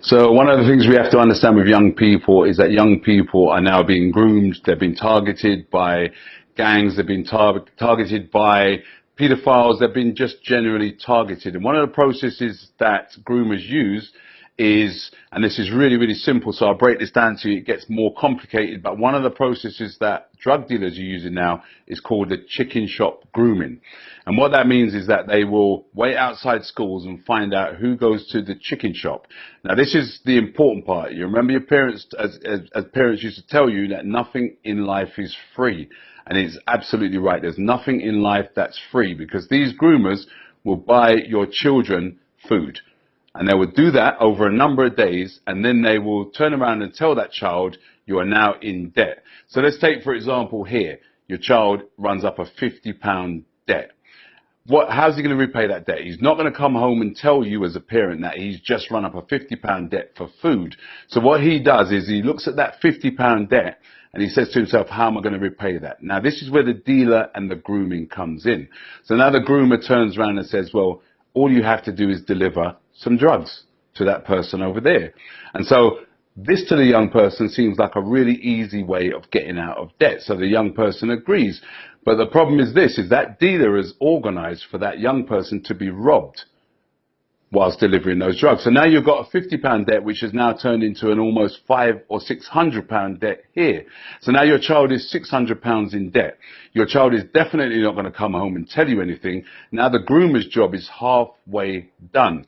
So one of the things we have to understand with young people is that young people are now being groomed. They've been targeted by gangs. They've been targeted by pedophiles. They've been just generally targeted. And one of the processes that groomers use is, and this is really, really simple, so I'll break this down to you, it gets more complicated, but one of the processes that drug dealers are using now is called the chicken shop grooming. And what that means is that they will wait outside schools and find out who goes to the chicken shop. Now, this is the important part. You remember your parents, as parents used to tell you, that nothing in life is free. And it's absolutely right. There's nothing in life that's free, because these groomers will buy your children food. And they will do that over a number of days, and then they will turn around and tell that child, you are now in debt. So let's take, for example, here, your child runs up a £50 debt. How's he going to repay that debt? He's not going to come home and tell you as a parent that he's just run up a £50 debt for food. So what he does is he looks at that £50 debt and he says to himself, how am I going to repay that? Now, this is where the dealer and the grooming comes in. So now the groomer turns around and says, well, all you have to do is deliver some drugs to that person over there. And so this to the young person seems like a really easy way of getting out of debt. So the young person agrees. But the problem is this, is that dealer is organized for that young person to be robbed whilst delivering those drugs. So now you've got a £50 debt, which has now turned into an almost £500 or £600 debt here. So now your child is £600 in debt. Your child is definitely not going to come home and tell you anything. Now the groomer's job is halfway done.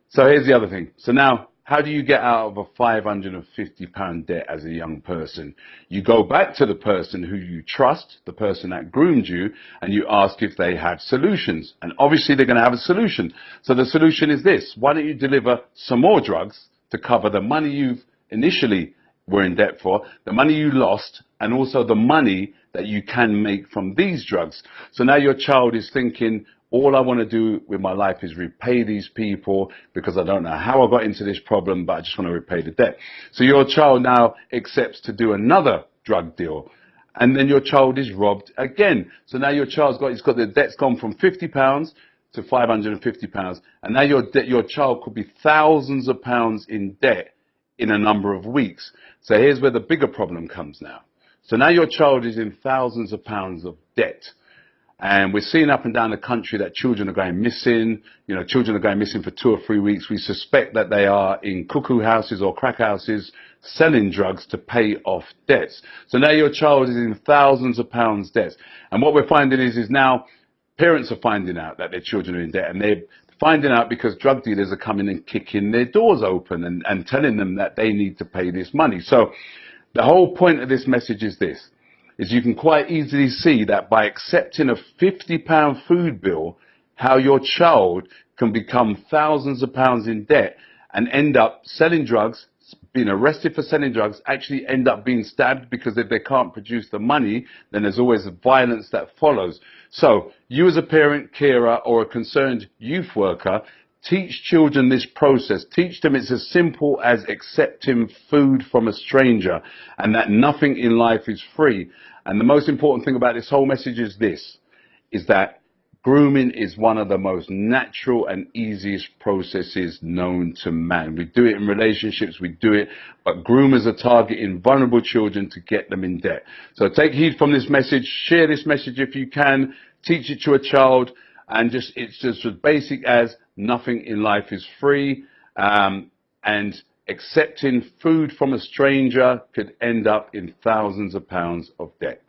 So here's the other thing. So now, how do you get out of a £550 debt as a young person? You go back to the person who you trust, the person that groomed you, and you ask if they have solutions. And obviously they're going to have a solution. So the solution is this. Why don't you deliver some more drugs to cover the money you've initially were in debt for, the money you lost, and also the money that you can make from these drugs. So now your child is thinking, all I want to do with my life is repay these people, because I don't know how I got into this problem, but I just want to repay the debt. So your child now accepts to do another drug deal, and then your child is robbed again. So now your child's got the debt's gone from £50 to £550, and now your child could be thousands of pounds in debt in a number of weeks. So here's where the bigger problem comes now. So now your child is in thousands of pounds of debt. And we're seeing up and down the country that children are going missing. You know, children are going missing for 2 or 3 weeks. We suspect that they are in cuckoo houses or crack houses selling drugs to pay off debts. So now your child is in thousands of pounds debts. And what we're finding is now parents are finding out that their children are in debt, and they're finding out because drug dealers are coming and kicking their doors open and telling them that they need to pay this money. So the whole point of this message is this. Is you can quite easily see that by accepting a £50 food bill, how your child can become thousands of pounds in debt and end up selling drugs, being arrested for selling drugs, actually end up being stabbed, because if they can't produce the money, then there's always violence that follows. So you as a parent, carer, or a concerned youth worker, teach children this process. Teach them it's as simple as accepting food from a stranger, and that nothing in life is free. And the most important thing about this whole message is this, is that grooming is one of the most natural and easiest processes known to man. We do it in relationships, we do it, but groomers are targeting vulnerable children to get them in debt. So take heed from this message, share this message if you can, teach it to a child, and it's just as basic as nothing in life is free, and accepting food from a stranger could end up in thousands of pounds of debt.